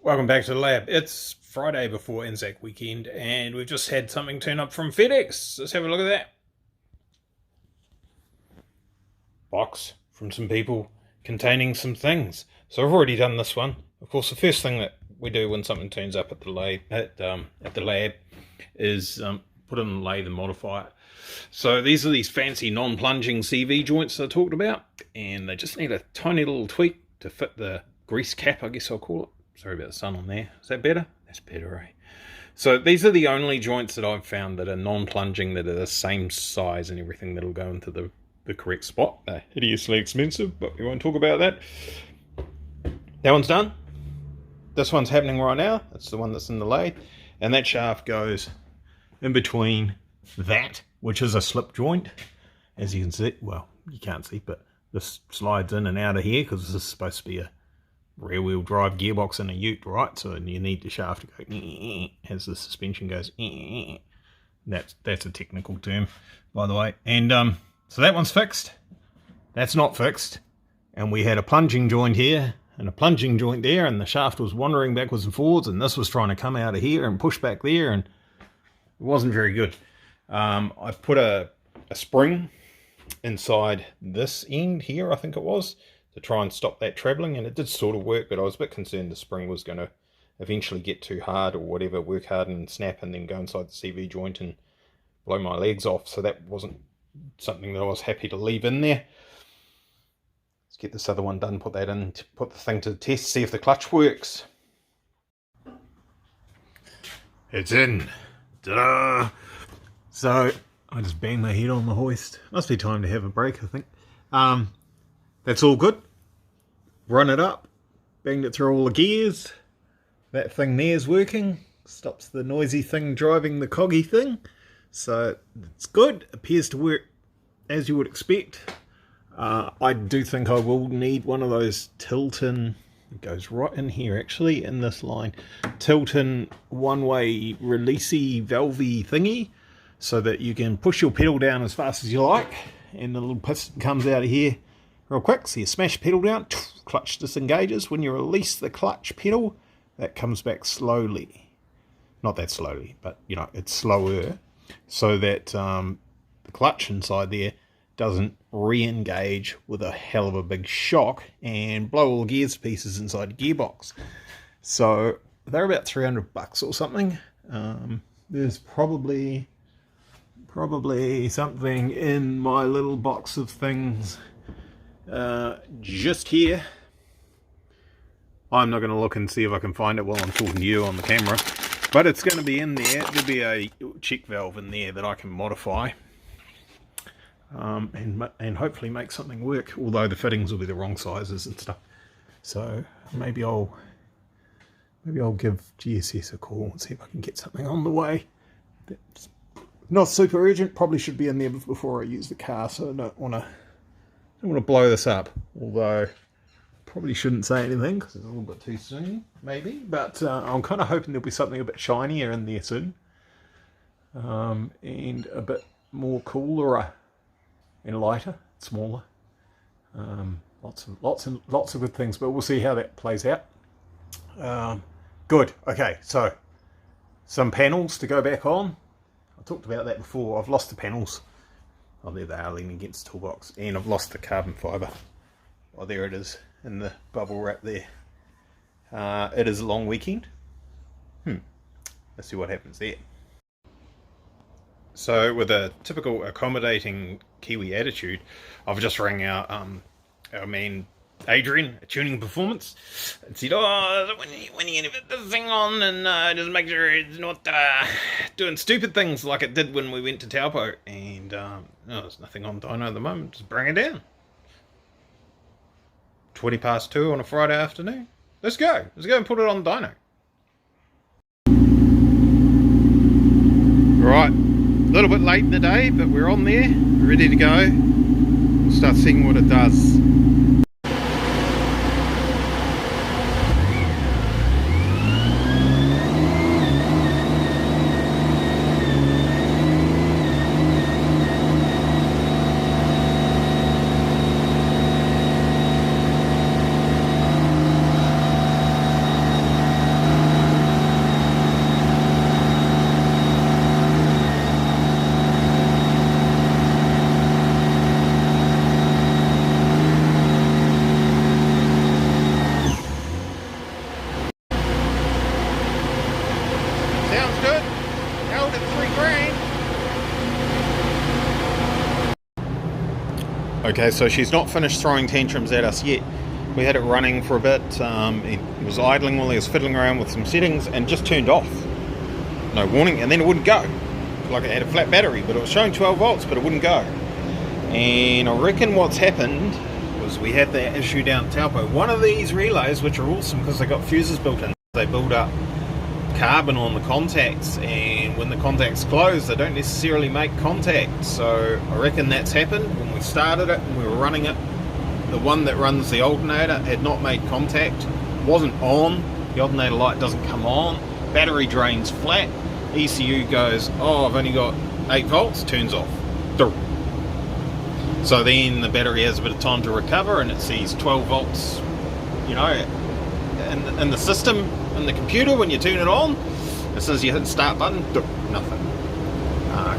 Welcome back to the lab. It's Friday before Anzac weekend, and we've just had something turn up from FedEx. Let's have a look at that. Box from some people containing some things. So I've already done this one. Of course, the first thing that we do when something turns up at the lab is put it in the lathe and modify it. So these are these fancy non-plunging CV joints I talked about, and they just need a tiny little tweak to fit the grease cap, I guess I'll call it. Sorry about the sun on there. Is that better? That's better, eh? So these are the only joints that I've found that are non-plunging, that are the same size and everything, that'll go into the correct spot. They're hideously expensive, but we won't talk about that. That one's done. This one's happening right now. That's the one that's in the lathe. And that shaft goes in between that, which is a slip joint. As you can see, well, you can't see, but this slides in and out of here because this is supposed to be a rear-wheel drive gearbox in a ute, right? So you need the shaft to go as the suspension goes. That's a technical term, by the way. And so that one's fixed. That's not fixed. And we had a plunging joint here and a plunging joint there, and the shaft was wandering backwards and forwards, and this was trying to come out of here and push back there, and it wasn't very good. I put a spring inside this end here, I think it was, to try and stop that travelling, and it did sort of work, but I was a bit concerned the spring was going to eventually get too hard or whatever, work hard and snap and then go inside the CV joint and blow my legs off, so that wasn't something that I was happy to leave in there. Let's get this other one done, put that in, put the thing to the test, see if the clutch works. It's in. Ta-da! So I just banged my head on the hoist. Must be time to have a break, I think. That's all good. Run it up, banged it through all the gears. That thing there's working, stops the noisy thing driving the coggy thing. So it's good, appears to work as you would expect. I do think I will need one of those Tilton, it goes right in here actually, in this line, Tilton one-way releasey valvey thingy, so that you can push your pedal down as fast as you like, and the little piston comes out of here real quick. So you smash pedal down, clutch disengages. When you release the clutch pedal, that comes back slowly. Not that slowly, but you know, it's slower, so that the clutch inside there doesn't re-engage with a hell of a big shock and blow all the gears to pieces inside the gearbox. So they're about $300 or something. There's probably something in my little box of things just here. I'm not going to look and see if I can find it while I'm talking to you on the camera, but it's going to be in there. There'll be a check valve in there that I can modify and hopefully make something work, although the fittings will be the wrong sizes and stuff. So maybe I'll give GSS a call and see if I can get something on the way. That's not super urgent, probably should be in there before I use the car, so I don't want to blow this up, although probably shouldn't say anything because it's a little bit too soon, maybe, but I'm kind of hoping there'll be something a bit shinier in there soon, and a bit more cooler and lighter, smaller. Lots of good things, but we'll see how that plays out. Good. Okay, so some panels to go back on. I talked about that before. I've lost the panels. Oh, there they are, leaning against the toolbox, and I've lost the carbon fibre. Oh, there it is in the bubble wrap there. It is a long weekend. Let's see what happens there. So with a typical accommodating Kiwi attitude, I've just rang our man Adrian at Tuning Performance and said, oh, when you put this thing on, and just make sure it's not doing stupid things like it did when we went to Taupo, and no, there's nothing on dyno at the moment, just bring it down. 2:20 on a Friday afternoon. Let's go and put it on dyno. Right, a little bit late in the day, but we're on there, ready to go. We'll start seeing what it does. Okay, so she's not finished throwing tantrums at us yet. We had it running for a bit. It was idling while he was fiddling around with some settings and just turned off. No warning, and then it wouldn't go. Like it had a flat battery, but it was showing 12 volts, but it wouldn't go. And I reckon what's happened was we had that issue down at Taupo. One of these relays, which are awesome because they got fuses built in, they build up carbon on the contacts, and when the contacts close they don't necessarily make contact. So I reckon that's happened when we started it and we were running it. The one that runs the alternator had not made contact, wasn't on, the alternator light doesn't come on, battery drains flat, ECU goes, oh I've only got 8 volts, turns off. So then the battery has a bit of time to recover and it sees 12 volts, you know, in the system, in the computer when you turn it on. As soon as you hit the start button, nothing.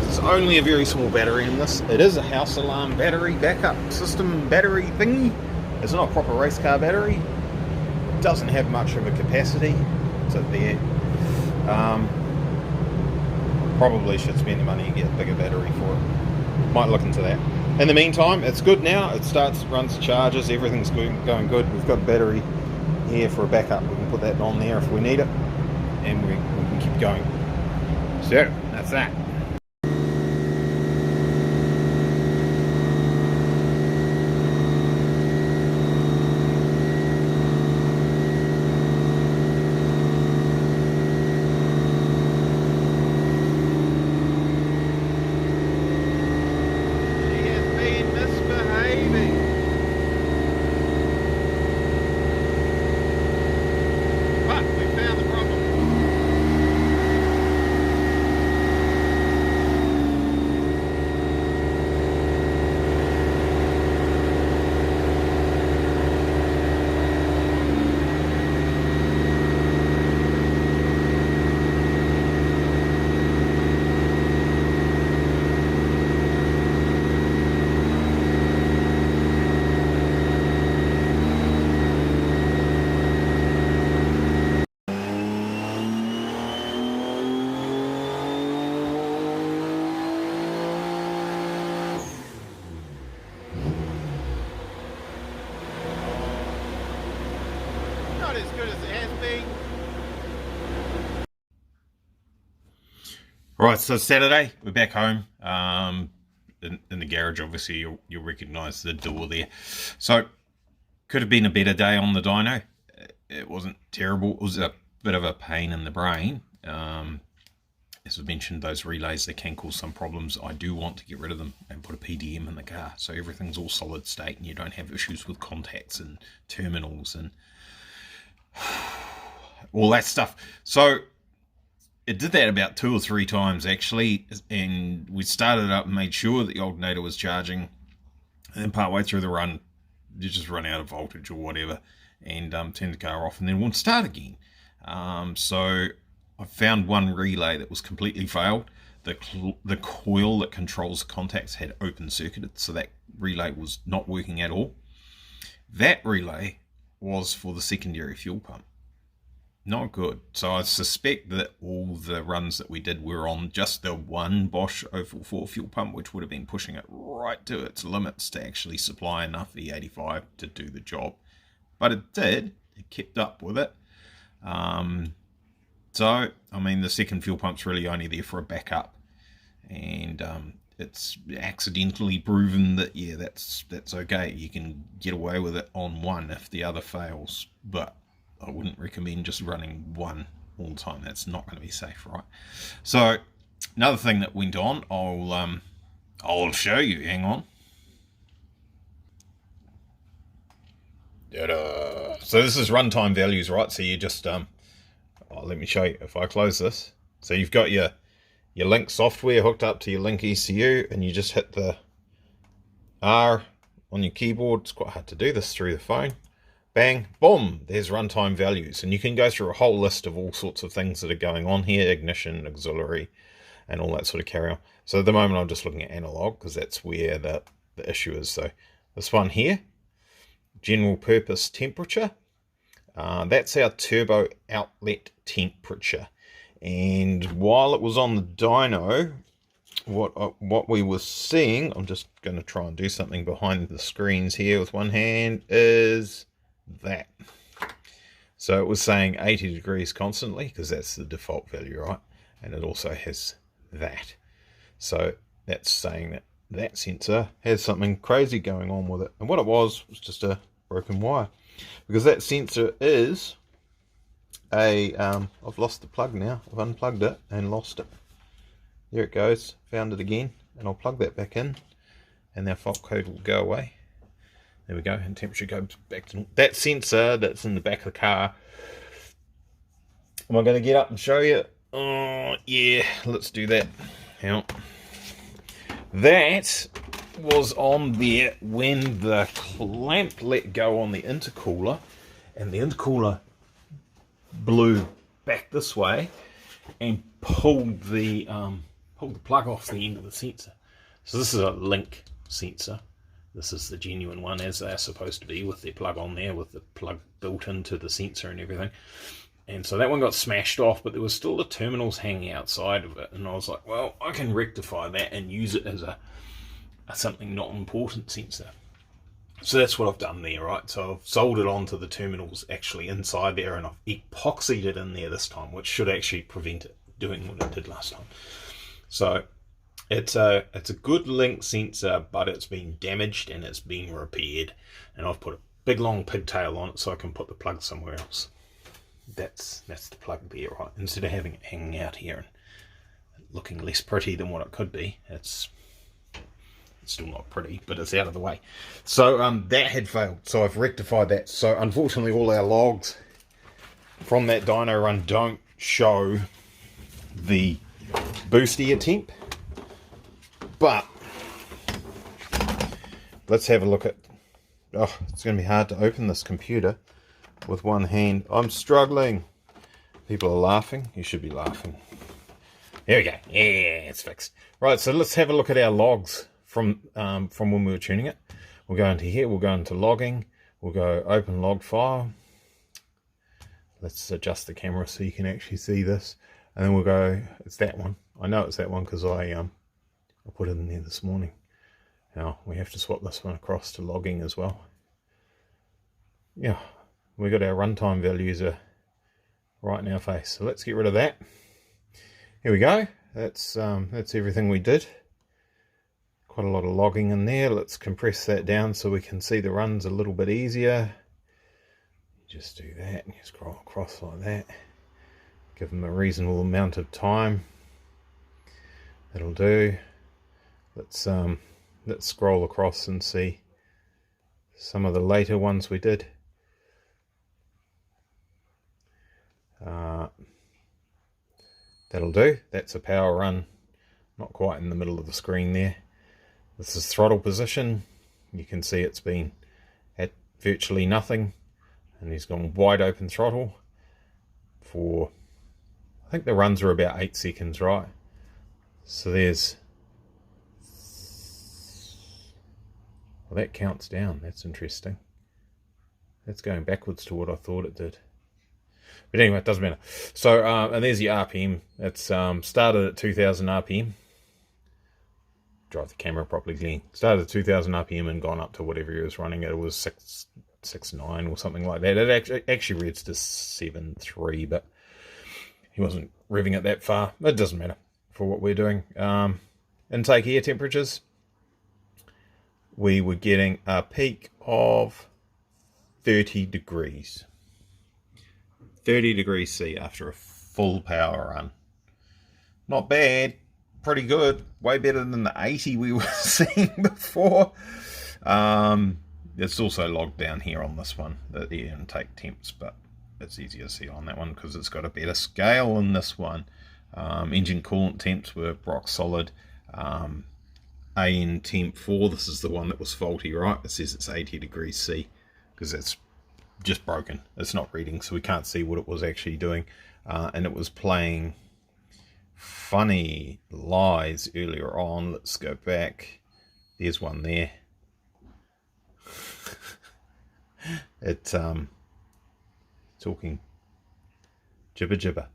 There's only a very small battery in this. It is a house alarm battery, backup system battery thingy. It's not a proper race car battery. It doesn't have much of a capacity. It's up there. Probably should spend the money and get a bigger battery for it. Might look into that. In the meantime, it's good now. It starts, runs, charges, everything's going good. We've got a battery here for a backup. We can put that on there if we need it, and we can keep going. So that's that. As good as it has been. Right, so Saturday, we're back home. In the garage, obviously, you'll recognise the door there. So, could have been a better day on the dyno. It wasn't terrible. It was a bit of a pain in the brain. As I mentioned, those relays, they can cause some problems. I do want to get rid of them and put a PDM in the car, so everything's all solid state and you don't have issues with contacts and terminals and all that stuff. So it did that about 2 or 3 times actually, and we started up and made sure that the alternator was charging, and then partway through the run you just run out of voltage or whatever and turn the car off and then won't start again. So I found one relay that was completely failed. The coil that controls the contacts had open circuited, so that relay was not working at all. That relay was for the secondary fuel pump. Not good. So I suspect that all the runs that we did were on just the one Bosch 044 fuel pump, which would have been pushing it right to its limits to actually supply enough E85 to do the job. But it did. It kept up with it. So, I mean, the second fuel pump's really only there for a backup. And it's accidentally proven that, yeah, that's okay. You can get away with it on one if the other fails. But I wouldn't recommend just running one all the time. That's not going to be safe, right? So, another thing that went on, I'll show you. Hang on. Ta-da. So this is runtime values, right? So you just let me show you. If I close this, so you've got your Link software hooked up to your Link ECU, and you just hit the R on your keyboard. It's quite hard to do this through the phone. Bang, boom, there's runtime values, and you can go through a whole list of all sorts of things that are going on here, ignition, auxiliary, and all that sort of carry on. So at the moment I'm just looking at analog because that's where the issue is. So this one here, general purpose temperature, that's our turbo outlet temperature. And while it was on the dyno, what we were seeing, I'm just going to try and do something behind the screens here with one hand, is that. So it was saying 80 degrees constantly, because that's the default value, right? And it also has that. So that's saying that that sensor has something crazy going on with it. And what it was just a broken wire. Because that sensor is a, I've lost the plug now. I've unplugged it and lost it. There it goes. Found it again. And I'll plug that back in. And our fault code will go away. There we go. And temperature goes back to that sensor that's in the back of the car. Am I going to get up and show you? Oh, yeah. Let's do that. Hang on. That was on there when the clamp let go on the intercooler. And the intercooler blew back this way and pulled the plug off the end of the sensor. So this is a link sensor. This is the genuine one, as they're supposed to be, with their plug on there, with the plug built into the sensor and everything. And so that one got smashed off, but there was still the terminals hanging outside of it. And I was like, well, I can rectify that and use it as a something not important sensor. So that's what I've done there, right? So I've soldered onto the terminals actually inside there, and I've epoxied it in there this time, which should actually prevent it doing what it did last time. So it's a good link sensor, but it's been damaged and it's been repaired. And I've put a big long pigtail on it so I can put the plug somewhere else. That's the plug there, right? Instead of having it hanging out here and looking less pretty than what it could be, it's still not pretty, but it's out of the way. So that had failed, so I've rectified that. So unfortunately all our logs from that dyno run don't show the boost air temp, but let's have a look at, oh, it's going to be hard to open this computer with one hand. I'm struggling. People are laughing. You should be laughing. There we go. Yeah, it's fixed. Right, so let's have a look at our logs from when we were tuning it. We'll go into here. We'll go into logging. We'll go open log file. Let's adjust the camera so you can actually see this. And then we'll go, it's that one. I know it's that one because I put it in there this morning. Now we have to swap this one across to logging as well. Yeah, we got our runtime values are right in our face. So let's get rid of that. Here we go. That's everything we did. Quite a lot of logging in there. Let's compress that down so we can see the runs a little bit easier. Just do that and you scroll across like that. Give them a reasonable amount of time. That'll do. Let's scroll across and see some of the later ones we did. That'll do. That's a power run. Not quite in the middle of the screen there. This is throttle position. You can see it's been at virtually nothing. And he's gone wide open throttle for, I think the runs are about 8 seconds, right? So there's, well, that counts down. That's interesting. That's going backwards to what I thought it did. But anyway, it doesn't matter. So, and there's your RPM. It's started at 2000 RPM. Drive the camera properly, Glenn. Started at 2000 RPM and gone up to whatever he was running. It was 6.9 or something like that. It actually reads to 7.3, but he wasn't revving it that far. It doesn't matter for what we're doing. Intake air temperatures. We were getting a peak of 30 degrees. 30 degrees C after a full power run. Not bad. Pretty good. Way better than the 80 we were seeing before. It's also logged down here on this one, the air intake temps, but it's easier to see on that one because it's got a better scale than this one. Engine coolant temps were rock solid. AN temp 4, this is the one that was faulty, right? It says it's 80 degrees C because it's just broken. It's not reading, so we can't see what it was actually doing. And it was playing funny lies earlier on. Let's go back. There's one there. It's talking jibber jabber.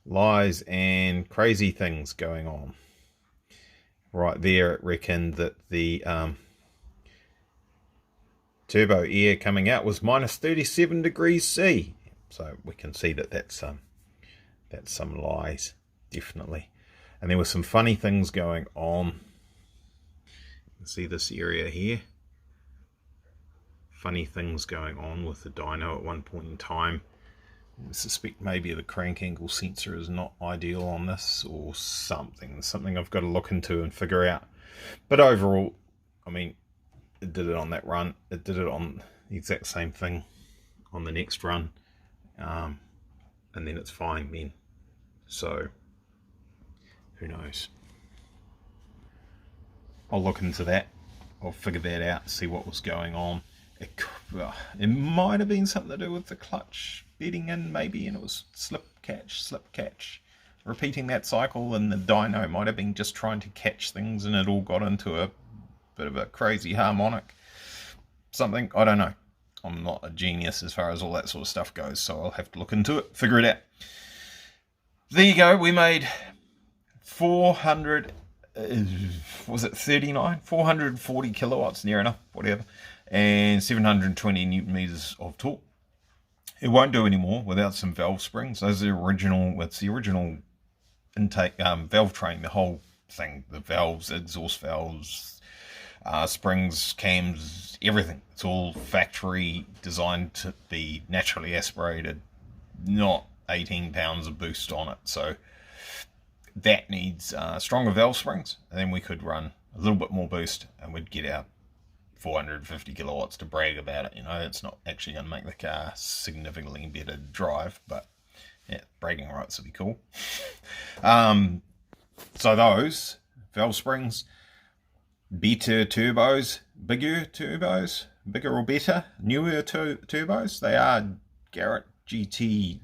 lies and crazy things going on. Right there, it reckoned that the turbo air coming out was minus 37 degrees C. So we can see that that's some lies, definitely. And there were some funny things going on. You can see this area here. Funny things going on with the dyno at one point in time. I suspect maybe the crank angle sensor is not ideal on this, or something I've got to look into and figure out. But overall, I mean, it did it on that run, it did it on the exact same thing on the next run, and then it's fine then. So who knows, I'll look into that, I'll figure that out, see what was going on. It might have been something to do with the clutch bedding in, maybe, and it was slip catch, repeating that cycle, and the dyno might have been just trying to catch things, and it all got into a bit of a crazy harmonic something. I don't know. I'm not a genius as far as all that sort of stuff goes, so I'll have to look into it, figure it out. There you go. We made 440 kilowatts, near enough, whatever, and 720 newton meters of torque. It won't do anymore without some valve springs. Those are the original. It's the original intake valve train. The whole thing, the valves, exhaust valves, springs, cams, everything. It's all factory designed to be naturally aspirated, not 18 pounds of boost on it. So that needs stronger valve springs, and then we could run a little bit more boost, and we'd get out 450 kilowatts to brag about it. You know, it's not actually going to make the car significantly better drive, but yeah, bragging rights would be cool. So those valve springs, better turbos, bigger or better, newer turbos. They are Garrett GT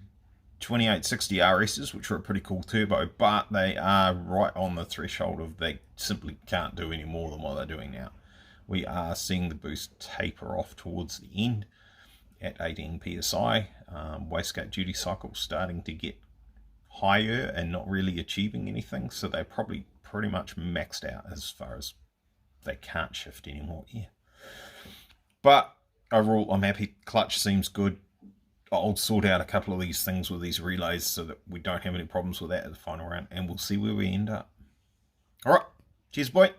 2860 RSs, which are a pretty cool turbo, but they are right on the threshold of they simply can't do any more than what they're doing now. We are seeing the boost taper off towards the end at 18 psi. Wastegate duty cycle starting to get higher and not really achieving anything, so they're probably pretty much maxed out as far as they can't shift anymore here. But overall, I'm happy. Clutch seems good. I'll sort out a couple of these things with these relays so that we don't have any problems with that at the final round, and we'll see where we end up. All right, cheers, boy.